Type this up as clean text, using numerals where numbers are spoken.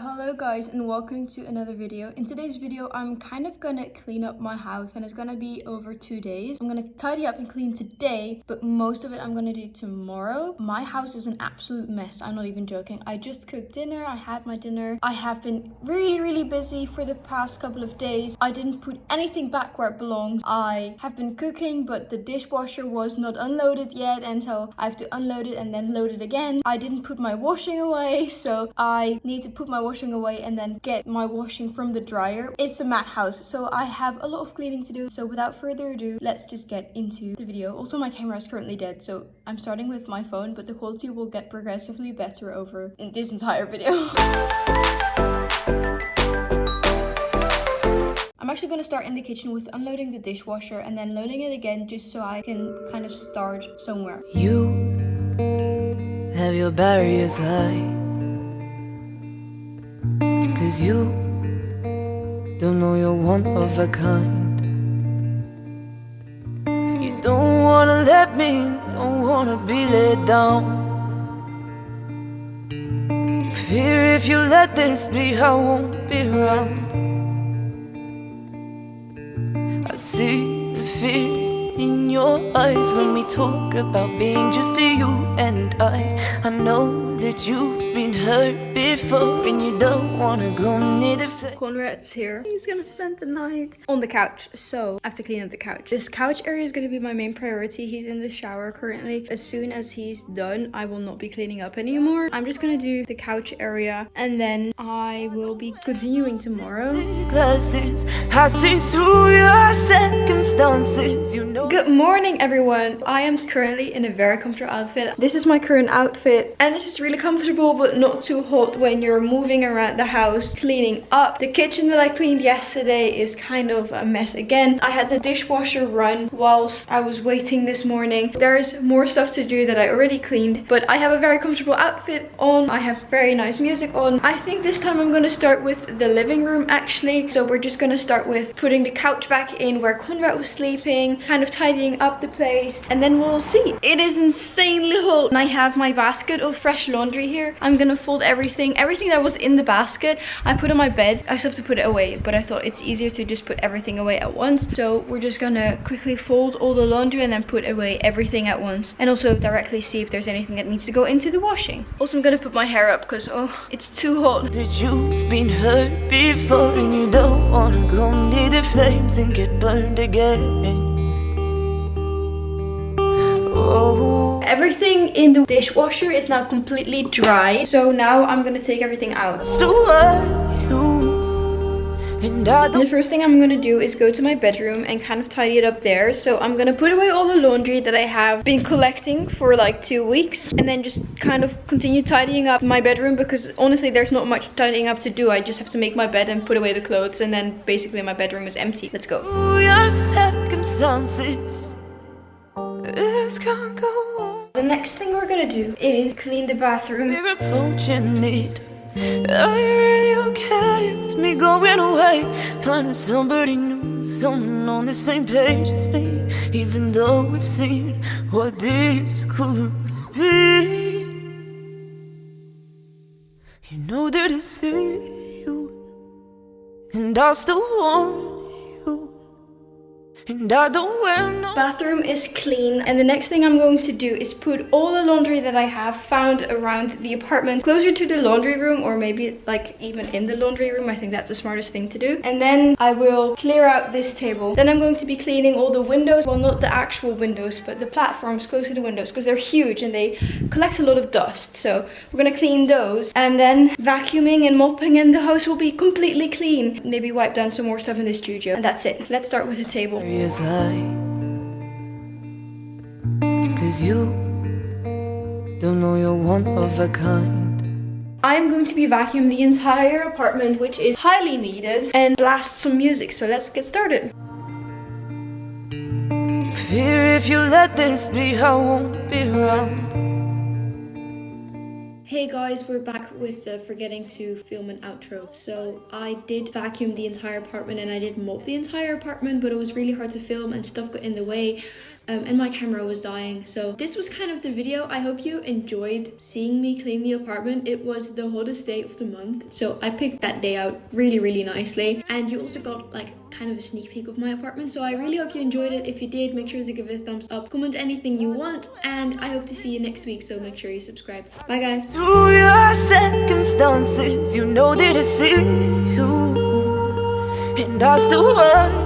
Hello guys and welcome to another video. In today's video I'm kind of gonna clean up my house and it's gonna be over 2 days. I'm gonna tidy up and clean today, but most of it I'm gonna do tomorrow. My house is an absolute mess, I'm not even joking. I just cooked dinner, I had my dinner. I have been really busy for the past couple of days. I didn't put anything back where it belongs. I have been cooking but the dishwasher was not unloaded yet, and so I have to unload it and then load it again. I didn't put my washing away, so I need to put my washing away and then get my washing from the dryer. It's a mat house, so I have a lot of cleaning to do. So without further ado, let's just get into the video. Also, my camera is currently dead, so I'm starting with my phone, but the quality will get progressively better over in this entire video. I'm actually going to start in the kitchen with unloading the dishwasher and then loading it again just so I can kind of start somewhere. You have your barriers high, 'cause you don't know you're one of a kind. You don't wanna let me in, don't wanna be let down. Fear if you let this be, I won't be around. I see the fear in your eyes when we talk about being just you and I know that you've been hurt before and you don't wanna go near the flame. Conrad's here. He's gonna spend the night on the couch, so I have to clean up the couch. This couch area is gonna be my main priority. He's in the shower currently. As soon as he's done, I will not be cleaning up anymore. I'm just gonna do the couch area and then I will be continuing tomorrow. Glasses, I see through your circumstances, you know. Good morning everyone. I am currently in a very comfortable outfit. This is my current outfit and it's just really comfortable but not too hot when you're moving around the house cleaning up. The kitchen that I cleaned yesterday is kind of a mess again. I had the dishwasher run whilst I was waiting this morning. There's more stuff to do that I already cleaned, but I have a very comfortable outfit on. I have very nice music on. I think this time I'm gonna start with the living room actually. So we're just gonna start with putting the couch back in where Conrad was sleeping, kind of tidying up the place, and then we'll see. It is insanely hot and I have my basket of fresh laundry here. I'm gonna fold everything that was in the basket I put on my bed. I still have to put it away, but I thought it's easier to just put everything away at once. So we're just gonna quickly fold all the laundry and then put away everything at once, and also directly see if there's anything that needs to go into the washing. Also, I'm gonna put my hair up because it's too hot. That you've been hurt before and you don't wanna go near the flames and get burned again. Oh. Everything in the dishwasher is now completely dry, so now I'm gonna take everything out. And the first thing I'm gonna do is go to my bedroom and kind of tidy it up there. So I'm gonna put away all the laundry that I have been collecting for like 2 weeks, and then just kind of continue tidying up my bedroom, because honestly there's not much tidying up to do. I just have to make my bed and put away the clothes, and then basically my bedroom is empty. Let's go. Your circumstances, this can't go on. The next thing we're gonna do is clean the bathroom. We're approaching it. Are you really okay with me going away? Finding somebody new, someone on the same page as me. Even though we've seen what this could be, you know that I see you, and I still want you, and I don't wear no. Bathroom is clean, and the next thing I'm going to do is put all the laundry that I have found around the apartment closer to the laundry room, or maybe like even in the laundry room. I think that's the smartest thing to do. And then I will clear out this table. Then I'm going to be cleaning all the windows, well, not the actual windows but the platforms close to the windows, because they're huge and they collect a lot of dust. So we're gonna clean those, and then vacuuming and mopping, and the house will be completely clean. Maybe wipe down some more stuff in the studio, and that's it. Let's start with the table. Is high, 'cause you don't know you're one of a kind. I'm going to be vacuuming the entire apartment, which is highly needed, and blast some music. So let's get started. Fear if you let this be, I won't be around. Hey guys, we're back with the forgetting to film an outro. So I did vacuum the entire apartment and I did mop the entire apartment, but it was really hard to film and stuff got in the way. and my camera was dying. So this was kind of the video. I hope you enjoyed seeing me clean the apartment. It was the hottest day of the month, so I picked that day out really nicely, and you also got like kind of a sneak peek of my apartment. So I really hope you enjoyed it. If you did, make sure to give it a thumbs up, comment anything you want, and I hope to see you next week, so make sure you subscribe. Bye guys. Through your circumstances, you know that I see you, and I still want